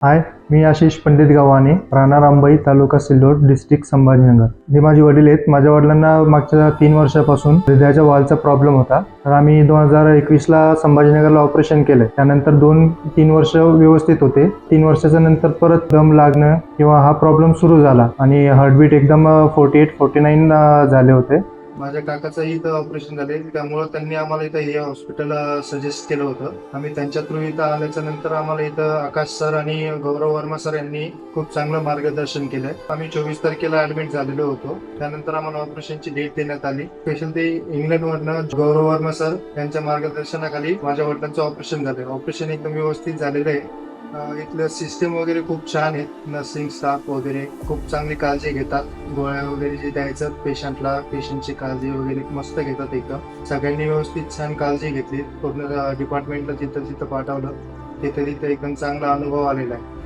हाय, मी आशिष पंडित गव्हाणे, राहणार अंबई, तालुका सिल्लोड, डिस्ट्रिक्ट संभाजीनगर. हे माझे वडील आहेत. माझ्या वडिलांना मागच्या 3 वर्षापासून हृदयाच्या वालचा प्रॉब्लेम होता. तर आम्ही 2021ला संभाजीनगरला ऑपरेशन केलंय. त्यानंतर 2-3 वर्ष व्यवस्थित होते. 3 वर्षाच्या नंतर परत दम लागणं किंवा हा प्रॉब्लेम सुरू झाला आणि हार्टबीट एकदम 48-49 झाले होते. माझ्या काकाचं इथं ऑपरेशन झाले, त्यामुळे त्यांनी आम्हाला इथं हे हॉस्पिटल सजेस्ट केलं होतं. आम्ही त्यांच्या थ्रू इथं आल्याच्या नंतर आम्हाला इथं आकाश सर आणि गौरव वर्मा सर यांनी खूप चांगलं मार्गदर्शन केलंय. आम्ही 24 तारखेला ऍडमिट झालेलो होतो. त्यानंतर आम्हाला ऑपरेशनची डेट देण्यात आली. स्पेशल ते इंग्लंडवरनं गौरव वर्मा सर यांच्या मार्गदर्शनाखाली माझ्या वडिलांचं ऑपरेशन झालं. ऑपरेशन एकदम व्यवस्थित झालेलं आहे. इथलं सिस्टम वगैरे खूप छान आहे. नर्सिंग स्टाफ वगैरे खूप चांगली काळजी घेतात. गोळ्या वगैरे जे द्यायचं पेशंटला, पेशंटची काळजी वगैरे मस्त घेतात. एकदम सगळ्यांनी व्यवस्थित छान काळजी घेतली. पूर्ण डिपार्टमेंटला जिथं जिथं पाठवलं तिथे एकदम चांगला अनुभव आलेला आहे.